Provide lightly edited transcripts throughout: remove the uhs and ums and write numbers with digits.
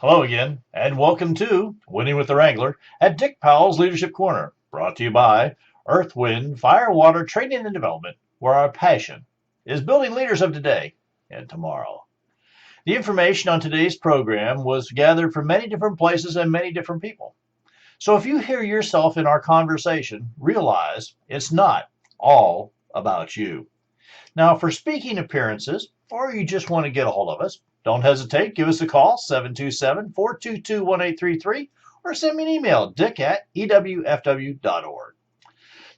Hello again, and welcome to Winning with the Wrangler at Dick Powell's Leadership Corner, brought to you by Earth, Wind, Fire, Water, Training and Development, where our passion is building leaders of today and tomorrow. The information on today's program was gathered from many different places and many different people. So if you hear yourself in our conversation, realize it's not all about you. Now, for speaking appearances, or you just want to get a hold of us, don't hesitate. Give us a call, 727-422-1833, or send me an email, dick@ewfw.org.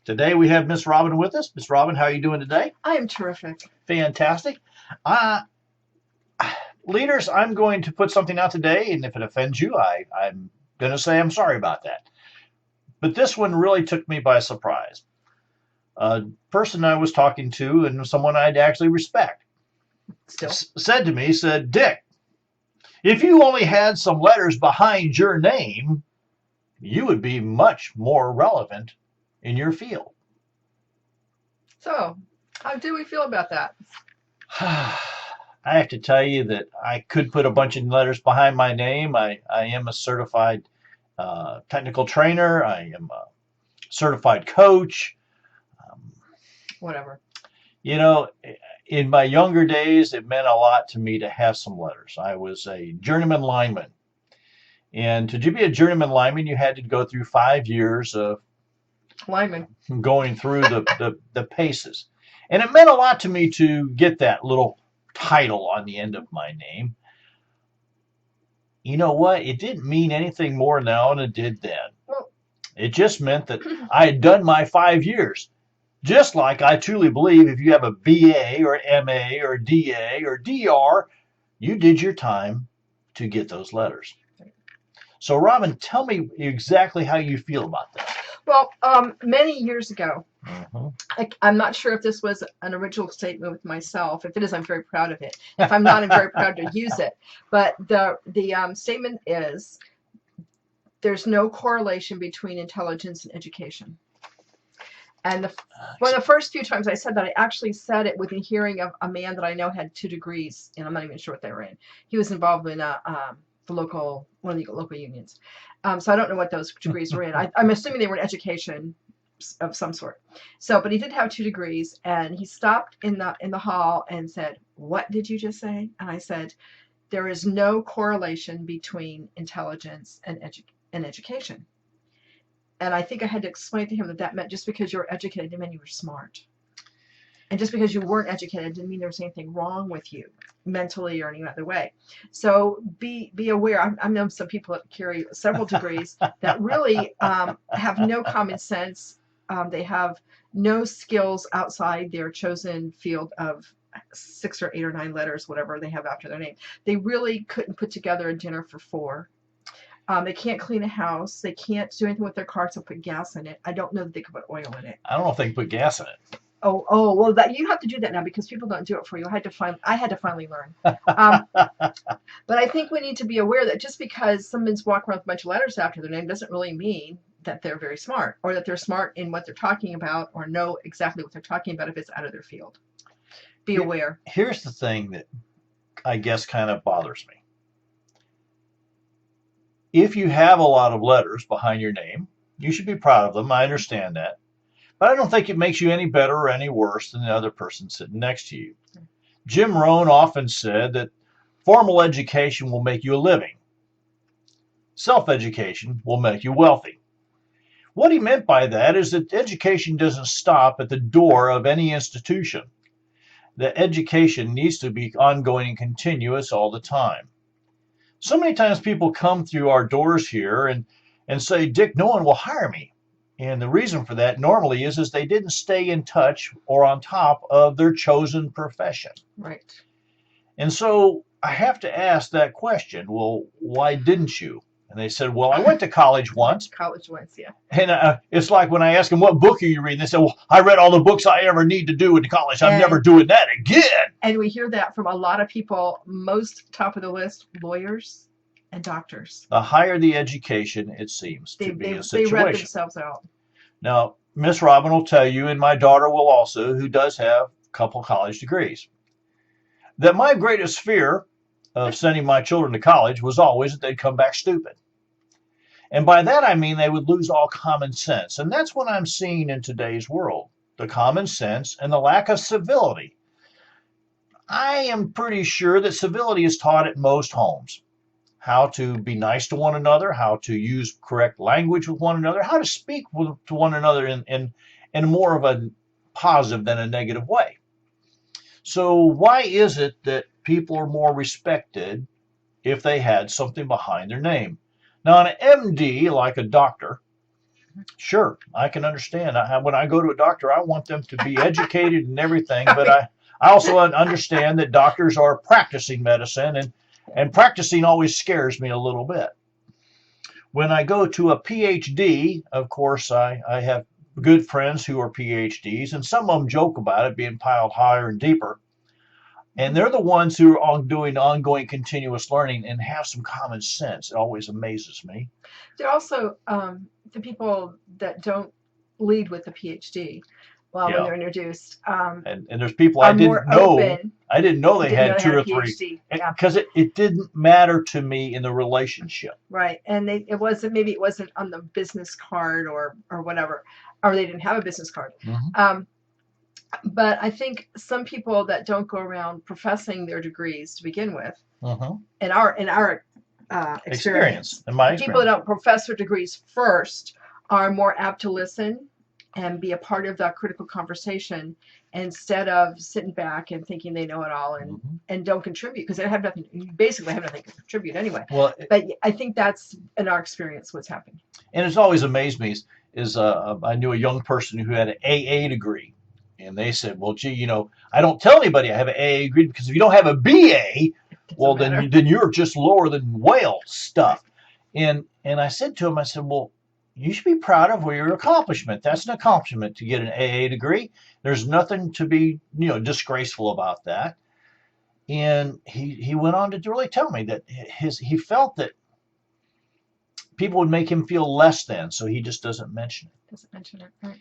Today we have Miss Robin with us. Miss Robin, how are you doing today? I am terrific. Fantastic. Uh, Leaders, I'm going to put something out today, and if it offends you, I'm going to say I'm sorry about that. But this one really took me by surprise. A person I was talking to and someone I'd actually respect said to me, Dick, if you only had some letters behind your name, you would be much more relevant in your field. So, how do we feel about that? I have to tell you that I could put a bunch of letters behind my name. I am a certified technical trainer. I am a certified coach. Whatever. You know, in my younger days, it meant a lot to me to have some letters. I was a journeyman lineman. And to be a journeyman lineman, you had to go through 5 years of lineman going through the paces. And it meant a lot to me to get that little title on the end of my name. You know what? It didn't mean anything more now than it did then. Well, it just meant that I had done my 5 years. Just like I truly believe if you have a BA or MA or DA or DR, you did your time to get those letters. So, Robin, tell me exactly how you feel about that. Well, many years ago, I'm not sure if this was an original statement with myself. If it is, I'm very proud of it. If I'm not, I'm very proud to use it. But the statement is, there's no correlation between intelligence and education. And one of the first few times I said that, I actually said it within hearing of a man that I know had 2 degrees, and I'm not even sure what they were in. He was involved in one of the local unions. So I don't know what those degrees were in. I'm assuming they were in education of some sort. So, but he did have 2 degrees, and he stopped in the hall and said, "What did you just say?" And I said, "There is no correlation between intelligence and education." And I think I had to explain to him that meant just because you were educated didn't mean you were smart. And just because you weren't educated didn't mean there was anything wrong with you mentally or any other way. So be aware. I know some people that carry several degrees that really have no common sense. They have no skills outside their chosen field of 6 or 8 or 9 letters, whatever they have after their name. They really couldn't put together a dinner for 4. They can't clean a house. They can't do anything with their car to put gas in it. I don't know that they could put oil in it. I don't know if they can put gas in it. Oh, well, that you have to do that now because people don't do it for you. I had to finally learn. But I think we need to be aware that just because someone's walking around with a bunch of letters after their name doesn't really mean that they're very smart, or that they're smart in what they're talking about, or know exactly what they're talking about if it's out of their field. Be aware. Here's the thing that I guess kind of bothers me. If you have a lot of letters behind your name, you should be proud of them. I understand that. But I don't think it makes you any better or any worse than the other person sitting next to you. Jim Rohn often said that formal education will make you a living. Self-education will make you wealthy. What he meant by that is that education doesn't stop at the door of any institution. The education needs to be ongoing and continuous all the time. So many times people come through our doors here and say, "Dick, no one will hire me." And the reason for that normally is they didn't stay in touch or on top of their chosen profession. Right. And so I have to ask that question, well, why didn't you? And they said, well, I went to college once. Yeah. And it's like when I ask them, what book are you reading? They say, well, I read all the books I ever need to do in college. I'm never doing that again. And we hear that from a lot of people, most top of the list, lawyers and doctors. The higher the education, it seems to be a situation. They read themselves out. Now, Miss Robin will tell you, and my daughter will also, who does have a couple college degrees, that my greatest fear of sending my children to college was always that they'd come back stupid. And by that I mean they would lose all common sense. And that's what I'm seeing in today's world, the common sense and the lack of civility. I am pretty sure that civility is taught at most homes. How to be nice to one another, how to use correct language with one another, how to speak to one another in more of a positive than a negative way. So why is it that people are more respected if they had something behind their name? Now, an MD, like a doctor, sure, I can understand. When I go to a doctor, I want them to be educated and everything, but I also understand that doctors are practicing medicine, and practicing always scares me a little bit. When I go to a PhD, of course, I have good friends who are PhDs, and some of them joke about it being piled higher and deeper. And they're the ones who are doing ongoing continuous learning and have some common sense. It always amazes me. There are also the people that don't lead with a PhD. Well, when they're introduced, and there's people I didn't know. I didn't know they had two or three because it didn't matter to me in the relationship. Right, and it wasn't on the business card or whatever, or they didn't have a business card. Mm-hmm. But I think some people that don't go around professing their degrees to begin with, mm-hmm. in our experience, in my experience, people that don't profess their degrees first are more apt to listen and be a part of that critical conversation instead of sitting back and thinking they know it all and, mm-hmm. and don't contribute because they have nothing. You basically have nothing to contribute anyway. Well, but I think that's in our experience what's happened. And it's always amazed me is I knew a young person who had an AA degree, and they said, "Well, gee, I don't tell anybody I have an AA degree because if you don't have a BA, well, then you're just lower than whale stuff." And I said to him, I said, "Well, you should be proud of your accomplishment. That's an accomplishment to get an AA degree. There's nothing to be, disgraceful about that." And he went on to really tell me that he felt that people would make him feel less than, so he just doesn't mention it. Right.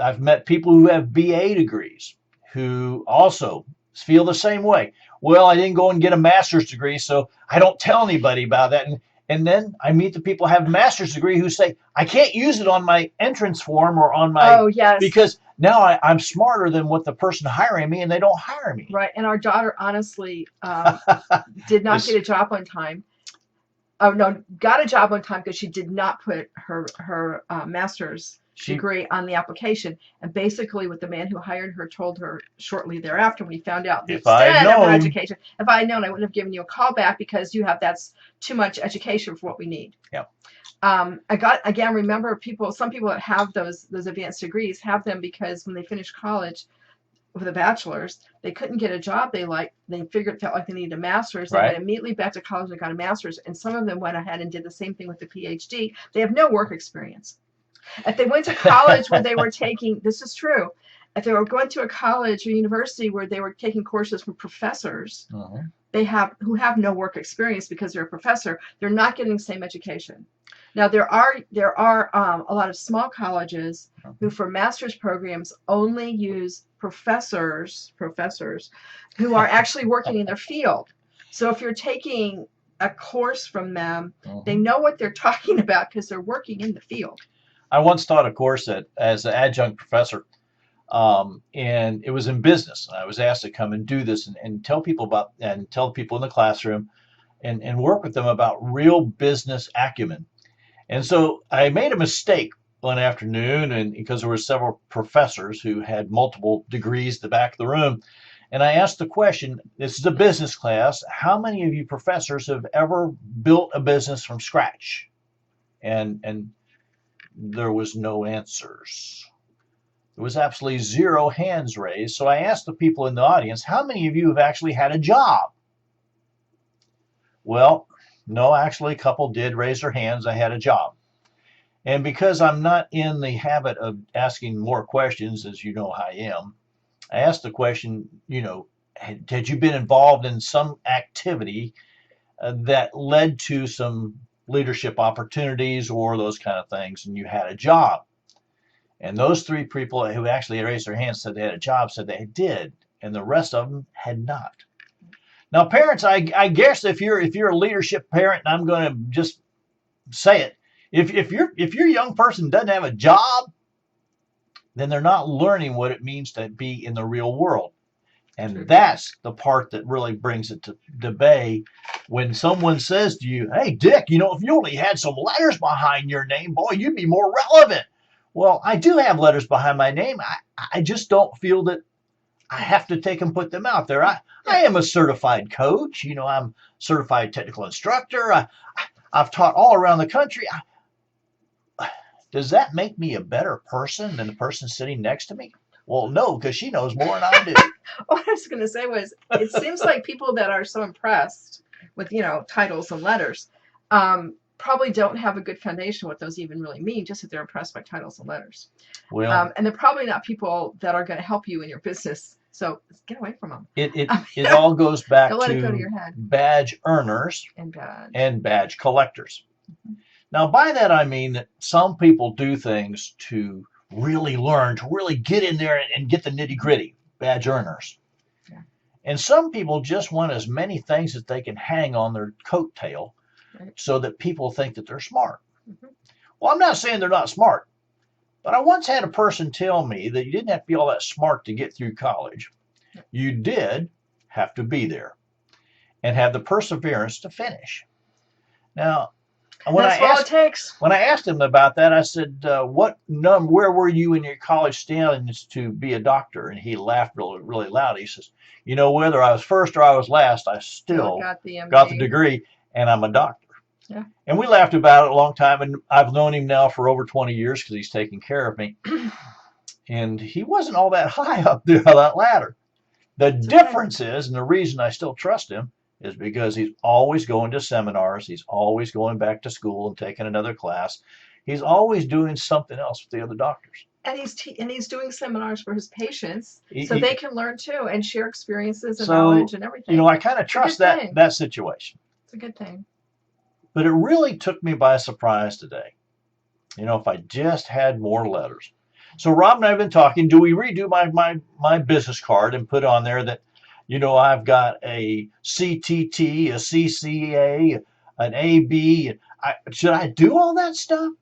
I've met people who have BA degrees who also feel the same way. Well, I didn't go and get a master's degree, so I don't tell anybody about that. And then I meet the people who have a master's degree who say, I can't use it on my entrance form or on my, because now I'm smarter than what the person hiring me, and they don't hire me. Right. And our daughter honestly did not get a job on time. Oh, no, got a job on time because she did not put her master's degree on the application. And basically what the man who hired her told her shortly thereafter when he found out the extent of her education, if I had known, I wouldn't have given you a call back because that's too much education for what we need. Yeah. Remember some people that have those advanced degrees have them because when they finish college with a bachelor's, they couldn't get a job felt like they needed a master's. They went immediately back to college and got a master's, and some of them went ahead and did the same thing with the PhD. They have no work experience. If they went to college where they were taking, this is true, if they were going to a college or university where they were taking courses from professors, who have no work experience because they're a professor, they're not getting the same education. Now there are a lot of small colleges who for master's programs only use professors who are actually working in their field. So if you're taking a course from them, they know what they're talking about because they're working in the field. I once taught a course as an adjunct professor, and it was in business. I was asked to come and do this and tell people in the classroom and work with them about real business acumen. And so I made a mistake one afternoon, and because there were several professors who had multiple degrees at the back of the room, and I asked the question, this is a business class, how many of you professors have ever built a business from scratch? And there was no answers. There was absolutely zero hands raised. So I asked the people in the audience, how many of you have actually had a job? Well, no, actually a couple did raise their hands. I had a job. And because I'm not in the habit of asking more questions, as you know I am, I asked the question, had you been involved in some activity that led to some leadership opportunities or those kind of things, and you had a job? And those three people who actually raised their hands said they had a job, said they did, and the rest of them had not. Now, parents, I guess if you're a leadership parent, and I'm going to just say it, if your young person doesn't have a job, then they're not learning what it means to be in the real world. And that's the part that really brings it to bay when someone says to you, hey, Dick, if you only had some letters behind your name, boy, you'd be more relevant. Well, I do have letters behind my name. I just don't feel that I have to take and put them out there. I am a certified coach. I'm certified technical instructor. I've taught all around the country. Does that make me a better person than the person sitting next to me? Well, no, because she knows more than I do. What I was going to say was, it seems like people that are so impressed with, titles and letters, probably don't have a good foundation what those even really mean, just that they're impressed by titles and letters. Well, and they're probably not people that are going to help you in your business. So get away from them. It all goes back Don't let it go to your head. Badge earners and badge collectors. Mm-hmm. Now, by that I mean that some people do things to really learn, to really get in there and get the nitty gritty, badge earners. Yeah. And some people just want as many things as they can hang on their coattail, right, so that people think that they're smart. Mm-hmm. Well, I'm not saying they're not smart, but I once had a person tell me that you didn't have to be all that smart to get through college. You did have to be there and have the perseverance to finish. Now, when I asked him about that, I said, where were you in your college standings to be a doctor? And he laughed really, really loud. He says, whether I was first or I was last, I still got the degree, and I'm a doctor. Yeah. And we laughed about it a long time, and I've known him now for over 20 years because he's taking care of me. And he wasn't all that high up there on that ladder. The difference is, and the reason I still trust him, is because he's always going to seminars. He's always going back to school and taking another class. He's always doing something else with the other doctors. And he's doing seminars for his patients, so they can learn too and share experiences and knowledge and everything. I kind of trust that situation. It's a good thing. But it really took me by surprise today. If I just had more letters. So Rob and I have been talking. Do we redo my business card and put on there that, I've got a CTT, a CCA, an AB. Should I do all that stuff?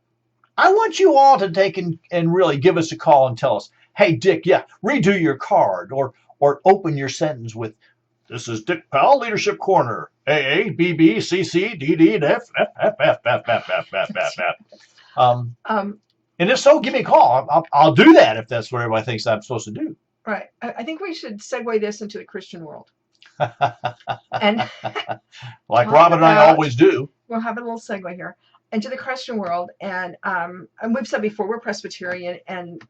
I want you all to take and really give us a call and tell us, hey, Dick, redo your card or open your sentence with, this is Dick Powell, Leadership Corner, AA, BB, CC, DD, and F, F, F, F, F, F, F, F, F, F. And if so, give me a call. I'll do that if that's what everybody thinks I'm supposed to do. Right. I think we should segue this into the Christian world. And like Rob and I always do. We'll have a little segue here into the Christian world. And we've said before, we're Presbyterian, and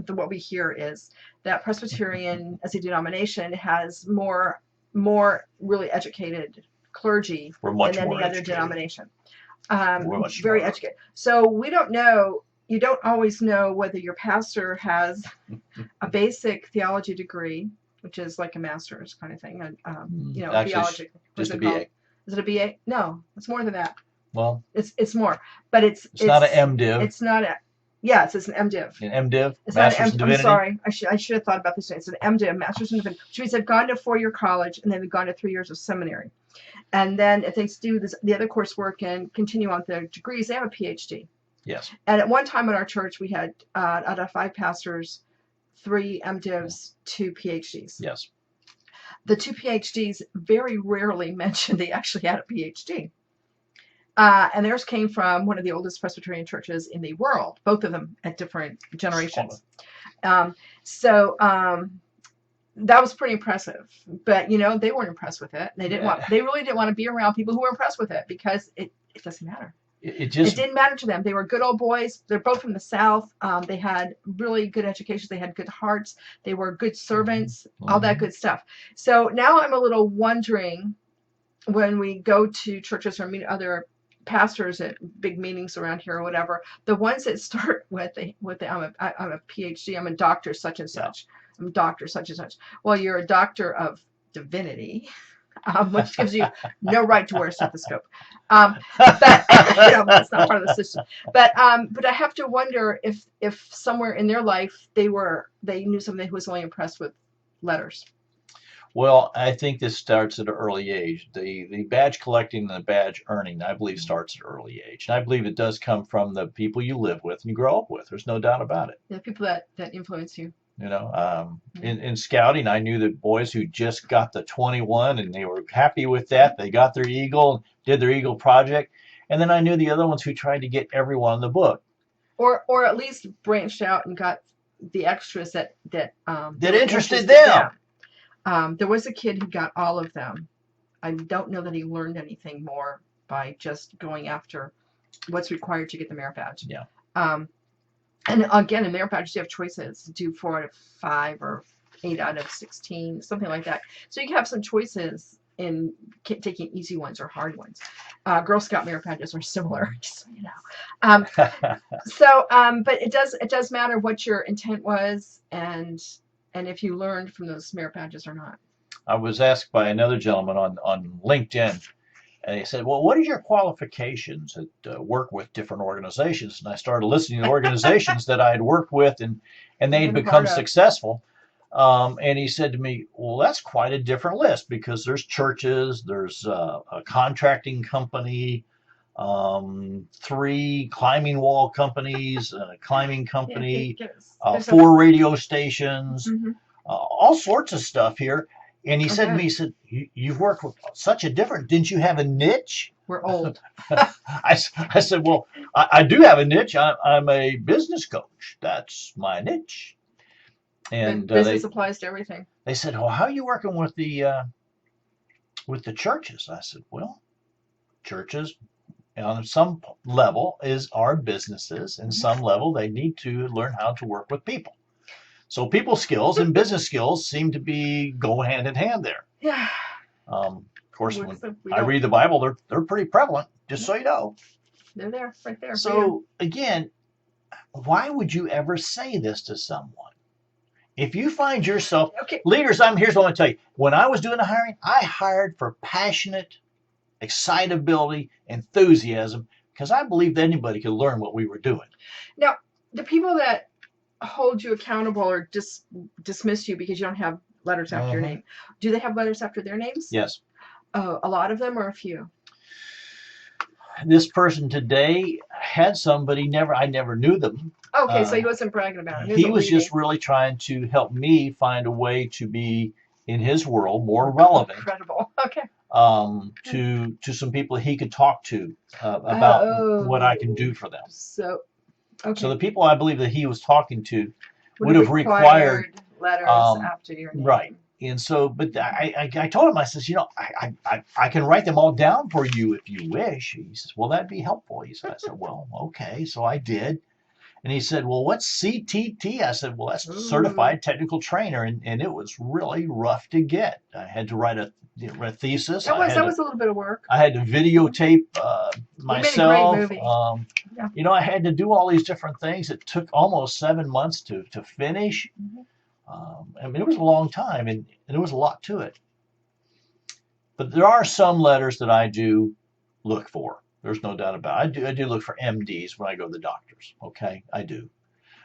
what we hear is that Presbyterian as a denomination has more really educated clergy than any other denomination. Very educated. So we don't know. You don't always know whether your pastor has a basic theology degree, which is like a master's kind of thing, theology. Just a BA. Is it a BA? No, it's more than that. Well, it's more, but it's not an MDiv. It's not a. Yes, it's an MDiv. An MDiv. It's Master's in Divinity. I'm sorry, I should have thought about this. It's an MDiv, Master's in Divinity, which means they've gone to 4-year college and then they've gone to 3 years of seminary, and then if they do the other coursework and continue on their degrees, they have a PhD. Yes. And at one time in our church, we had out of 5 pastors, 3 MDivs, 2 PhDs. Yes. The 2 PhDs very rarely mentioned they actually had a PhD. And theirs came from one of the oldest Presbyterian churches in the world, both of them at different generations. So that was pretty impressive. But, they weren't impressed with it. They really didn't want to be around people who were impressed with it because it doesn't matter. It didn't matter to them. They were good old boys. They're both from the South. They had really good education. They had good hearts. They were good servants, all that good stuff. So now I'm a little wondering when we go to churches or meet other pastors at big meetings around here or whatever, the ones that start with I'm a PhD, I'm a doctor such and such. I'm doctor such and such. Well, you're a doctor of divinity. Which gives you no right to wear a stethoscope. But that's not part of the system. But I have to wonder if somewhere in their life they knew somebody who was only impressed with letters. Well, I think this starts at an early age. The badge collecting and the badge earning, I believe, starts at an early age. And I believe it does come from the people you live with and you grow up with. There's no doubt about it. The people that influence you. You know, in scouting, I knew that boys who just got the 21 and they were happy with that. They got their Eagle, did their Eagle project. And then I knew the other ones who tried to get everyone in the book. Or at least branched out and got the extras that interested them. There was a kid who got all of them. I don't know that he learned anything more by just going after what's required to get the merit badge. Yeah. And again, in merit badges, you have choices. Do 4 out of 5 or 8 out of 16, something like that. So you can have some choices in taking easy ones or hard ones. Girl Scout merit badges are similar, just so you know. But it does matter what your intent was and if you learned from those merit badges or not. I was asked by another gentleman on LinkedIn, and he said, well, what are your qualifications at work with different organizations? And I started listening to organizations that I had worked with, and they'd become successful. And he said to me, well, that's quite a different list because there's churches, there's a contracting company, 3 climbing wall companies, a climbing company, 4 radio stations, all sorts of stuff here. And he said to me, he said, you've worked with such a different, didn't you have a niche? We're old. I said, well, I do have a niche. I'm a business coach. That's my niche. And business applies to everything. They said, well, how are you working with the churches? I said, well, churches on some level are businesses, and some level they need to learn how to work with people. So people skills and business skills seem to be go hand in hand there. Yeah. Of course, when I read the Bible, they're pretty prevalent, just so you know. They're there, right there. So again, why would you ever say this to someone? If you find yourself, leaders, here's what I'm going to tell you. When I was doing the hiring, I hired for passionate, excitability, enthusiasm, because I believed anybody could learn what we were doing. Now, the people that hold you accountable or dismiss you because you don't have letters after your name, do they have letters after their names? Yes. Oh, a lot of them or a few? This person today had somebody I never knew them. Okay, so he wasn't bragging about it. He was just really trying to help me find a way to be in his world more relevant. Incredible. Okay. To some people he could talk to about what I can do for them. So, okay. So the people I believe that he was talking to would have required letters after your name. Right. And so, but I told him, I says, I can write them all down for you if you wish. He says, well, that'd be helpful. He said, I said, well, okay. So I did. And he said, well, what's CTT? I said, well, that's Certified Technical Trainer. And it was really rough to get. I had to write a thesis. That was a little bit of work. I had to videotape myself. You made a great movie. I had to do all these different things. It took almost 7 months to finish. It was a long time, and there was a lot to it. But there are some letters that I do look for. There's no doubt about it. I do look for MDs when I go to the doctors. Okay, I do.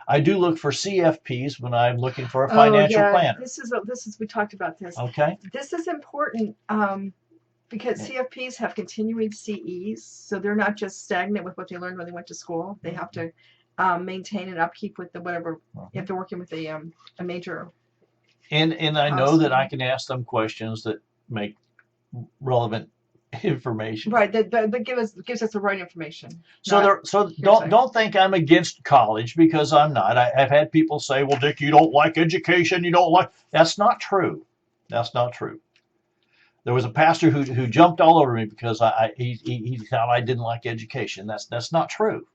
I do look for CFPs when I'm looking for a financial planner. This is we talked about this. Okay. This is important because CFPs have continuing CEs, so they're not just stagnant with what they learned when they went to school. They have to maintain and upkeep with the whatever if they're working with a major. And I know that I can ask them questions that make relevant information. Right, that gives us the right information. So don't think I'm against college, because I'm not. I've had people say, well, Dick, you don't like education, you don't like. That's not true. That's not true. There was a pastor who jumped all over me because he thought I didn't like education. That's not true.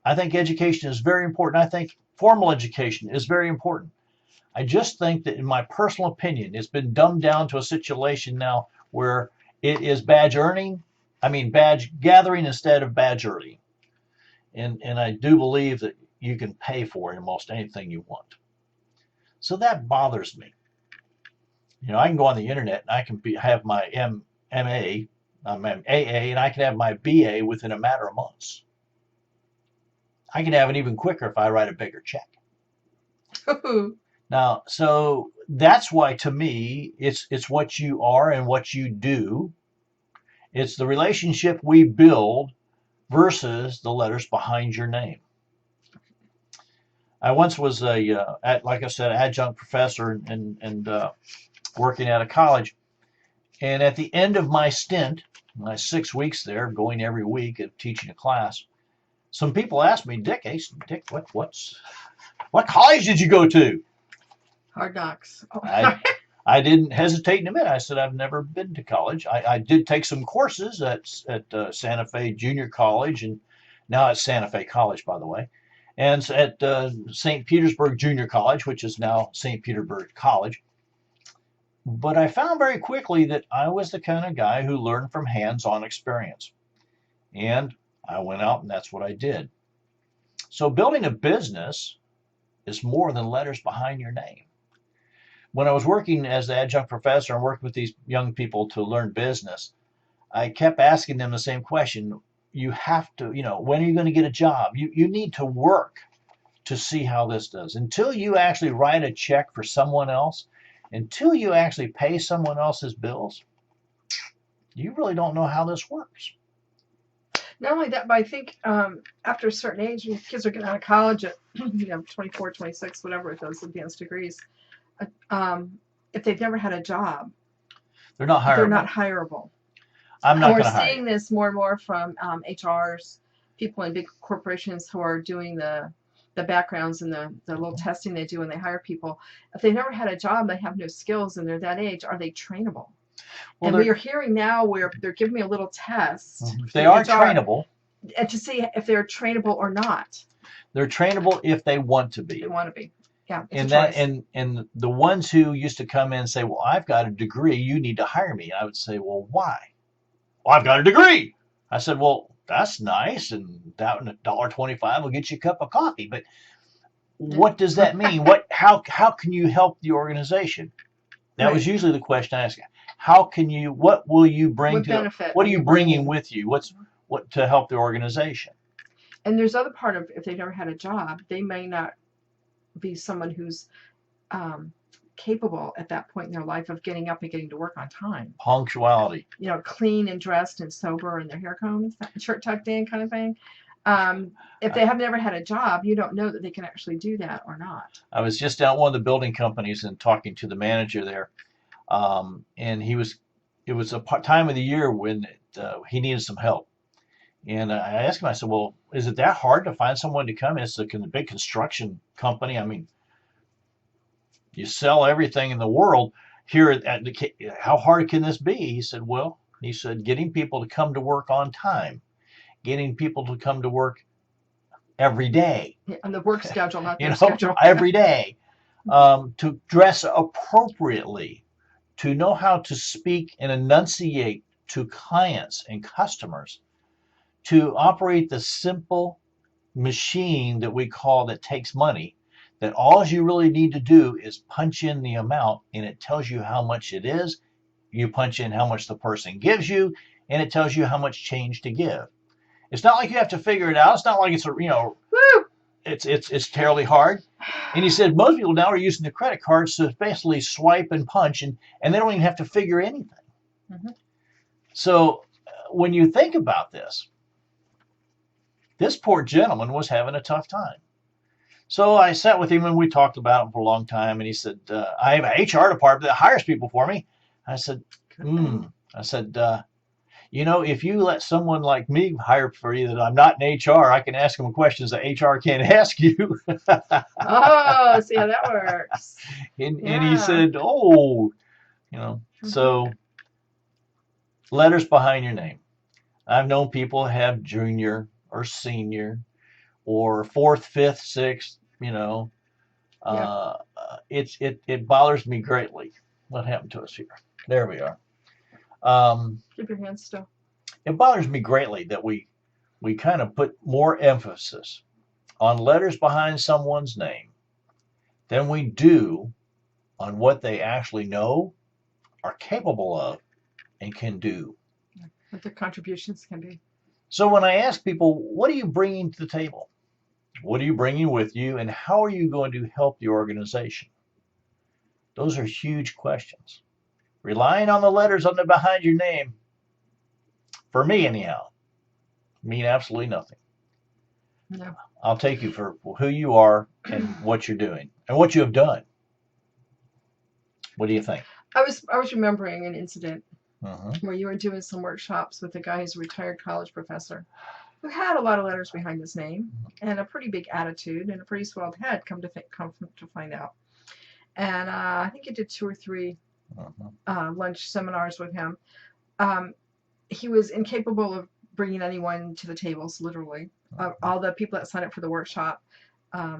I think education is very important. I think formal education is very important. I just think that, in my personal opinion, it's been dumbed down to a situation now where it is badge gathering instead of badge earning. And I do believe that you can pay for almost anything you want. So that bothers me. I can go on the internet and I can have my MA, AA, and I can have my BA within a matter of months. I can have it even quicker if I write a bigger check. Now, so that's why to me, it's what you are and what you do. It's the relationship we build versus the letters behind your name. I once was like I said, adjunct professor and working at a college. And at the end of my stint, my 6 weeks there, going every week and teaching a class, some people asked me, Dick, hey, Dick, what college did you go to? Hard Knocks. Oh. I didn't hesitate to admit. I said I've never been to college. I did take some courses at Santa Fe Junior College, and now it's Santa Fe College, by the way, and at St. Petersburg Junior College, which is now St. Petersburg College. But I found very quickly that I was the kind of guy who learned from hands-on experience, and I went out and that's what I did. So building a business is more than letters behind your name. When I was working as the adjunct professor and working with these young people to learn business, I kept asking them the same question. You have to, when are you going to get a job? You need to work to see how this does. Until you actually write a check for someone else, until you actually pay someone else's bills, you really don't know how this works. Not only that, but I think after a certain age, when kids are getting out of college at 24, 26, whatever, with those advanced degrees, if they've never had a job, they're not hireable. They're not hireable. I'm not going to hire. We're seeing this more and more from HRs, people in big corporations who are doing the backgrounds and the little testing they do when they hire people. If they've never had a job, they have no skills, and they're that age, are they trainable? Well, and we are hearing now where they're giving me a little test. They are trainable. And to see if they're trainable or not. They're trainable if they want to be. They want to be. Yeah. And the ones who used to come in and say, well, I've got a degree, you need to hire me. I would say, well, why? Well, I've got a degree. I said, well, that's nice, and that $1.25 will get you a cup of coffee. But what does that mean? How can you help the organization? That was usually the question I asked. What will you bring to benefit? What are you bringing with you? What to help the organization? And there's other part of, if they've never had a job, they may not be someone who's capable at that point in their life of getting up and getting to work on time. Punctuality. Clean and dressed and sober, and their hair combed, shirt tucked in, kind of thing. If they have never had a job, you don't know that they can actually do that or not. I was just down at one of the building companies and talking to the manager there, and it was a time of the year when he needed some help. And I asked him, I said, well, is it that hard to find someone to come? It's a big construction company. I mean, you sell everything in the world here. How hard can this be? He said, getting people to come to work on time, getting people to come to work every day. On the work schedule, not the schedule. Every day, to dress appropriately, to know how to speak and enunciate to clients and customers, to operate the simple machine that takes money, that all you really need to do is punch in the amount and it tells you how much it is. You punch in how much the person gives you and it tells you how much change to give. It's not like you have to figure it out. It's not like it's terribly hard. And he said most people now are using the credit cards to basically swipe and punch and they don't even have to figure anything. Mm-hmm. So when you think about this poor gentleman was having a tough time. So I sat with him and we talked about it for a long time. And he said, I have an HR department that hires people for me. I said, if you let someone like me hire for you that I'm not in HR, I can ask them questions that HR can't ask you. Oh, see how that works. And he said, so letters behind your name. I've known people have junior or senior or 4th, 5th, 6th, it bothers me greatly. What happened to us here? There we are. Keep your hands still. It bothers me greatly that we kind of put more emphasis on letters behind someone's name than we do on what they actually know, are capable of, and can do. What their contributions can be. So when I ask people, what are you bringing to the table? What are you bringing with you, and how are you going to help the organization? Those are huge questions. Relying on the letters on the behind your name, for me anyhow, mean absolutely nothing. No. I'll take you for who you are and what you're doing and what you have done. What do you think? I was remembering an incident Mm-hmm. where you were doing some workshops with a guy who's a retired college professor who had a lot of letters behind his name and a pretty big attitude and a pretty swelled head. Come to find out, and I think you did 2 or 3 lunch seminars with him. He was incapable of bringing anyone to the tables, literally. All the people that signed up for the workshop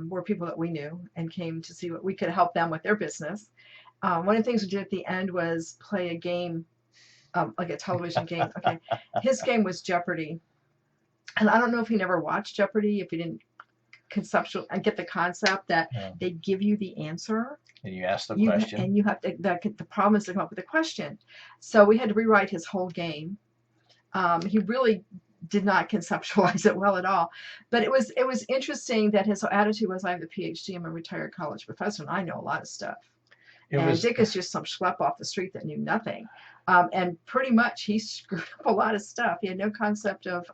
were people that we knew and came to see what we could help them with their business. One of the things we did at the end was play a game, like a television game. Okay, his game was Jeopardy, and I don't know if he never watched Jeopardy, if he didn't conceptual and get the concept that they give you the answer. And you ask the question. And you have to, the problem is to come up with a question. So we had to rewrite his whole game. He really did not conceptualize it well at all. But it was interesting that his attitude was, I have a PhD, I'm a retired college professor, and I know a lot of stuff. Dick is just some schlep off the street that knew nothing. And pretty much he screwed up a lot of stuff. He had no concept of,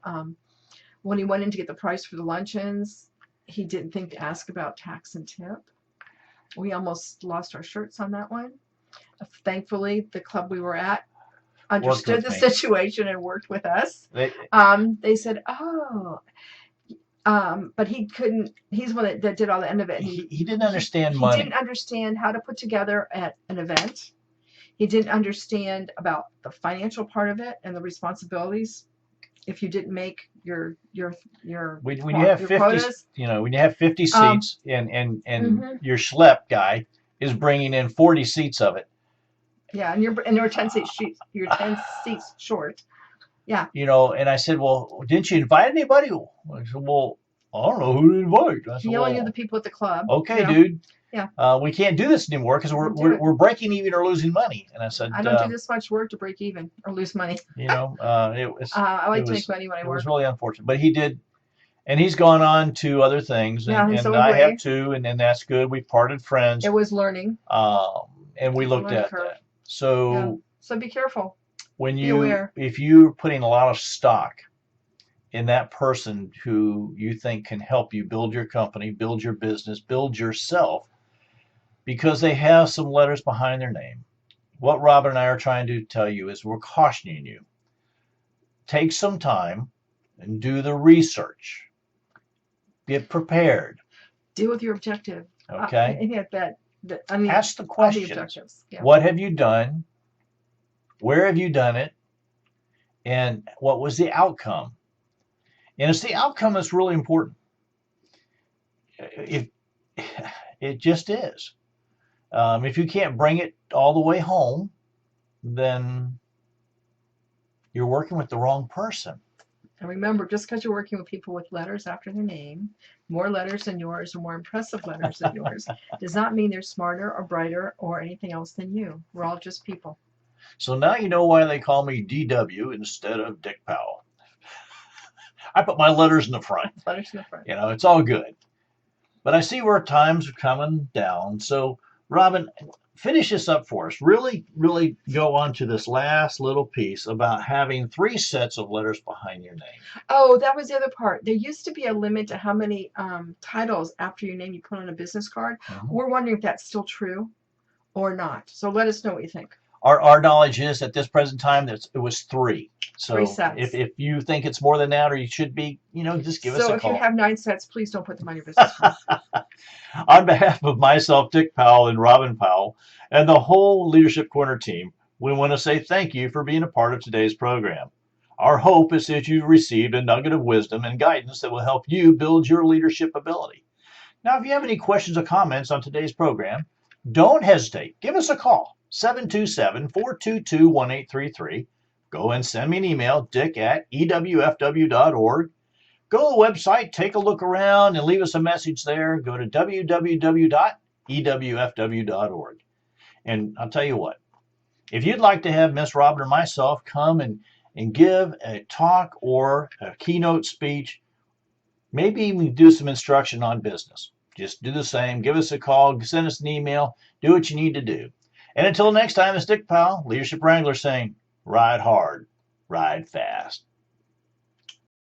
when he went in to get the price for the luncheons, he didn't think to ask about tax and tip. We almost lost our shirts on that one. Thankfully, the club we were at understood the situation and worked with us. They said, oh, but he couldn't. He's one that did all the end of it. He didn't understand money. He didn't understand how to put together an event. He didn't understand about the financial part of it and the responsibilities. If you didn't make your when you have 50 quotas, when you have 50 seats and your schlep guy is bringing in 40 seats of it. Yeah, and you're 10 seats you're 10 seats short. Yeah. And I said, well, didn't you invite anybody? I said, well, I don't know who to invite. I said, he only knew the people at the club. Okay, dude. Yeah. We can't do this anymore because we're breaking even or losing money. And I said, I don't do this much work to break even or lose money. It was. I like to make money when I work. It was really unfortunate, but he did, and he's gone on to other things, and so I have too, and that's good. We parted friends. It was learning. And we looked at that. So be careful. If you're putting a lot of stock in that person who you think can help you build your company, build your business, build yourself, because they have some letters behind their name. What Robin and I are trying to tell you is we're cautioning you. Take some time and do the research. Get prepared. Deal with your objective. Okay. Ask the questions. Yeah. What have you done? Where have you done it? And what was the outcome? And it's the outcome that's really important. It just is. If you can't bring it all the way home, then you're working with the wrong person. And remember, just because you're working with people with letters after their name, more letters than yours or more impressive letters than yours, does not mean they're smarter or brighter or anything else than you. We're all just people. So now you know why they call me DW instead of Dick Powell. I put my letters in the front. Letters in the front. It's all good. But I see where times are coming down. So, Robin, finish this up for us. Really, really go on to this last little piece about having 3 sets of letters behind your name. Oh, that was the other part. There used to be a limit to how many titles after your name you put on a business card. Mm-hmm. We're wondering if that's still true or not. So let us know what you think. Our knowledge is at this present time that it was 3. So 3 sets. If you think it's more than that, or you should be, just give us a call. So if you have 9 sets, please don't put them on your business card. On behalf of myself, Dick Powell, and Robin Powell, and the whole Leadership Corner team, we want to say thank you for being a part of today's program. Our hope is that you've received a nugget of wisdom and guidance that will help you build your leadership ability. Now, if you have any questions or comments on today's program, don't hesitate. Give us a call, 727-422-1833. Go and send me an email, dick@ewfw.org. Go to the website, take a look around, and leave us a message there. Go to www.ewfw.org. And I'll tell you what, if you'd like to have Miss Robin or myself come and give a talk or a keynote speech, maybe we do some instruction on business, just do the same. Give us a call, send us an email, do what you need to do. And until next time, it's Dick Powell, Leadership Wrangler, saying, ride hard, ride fast.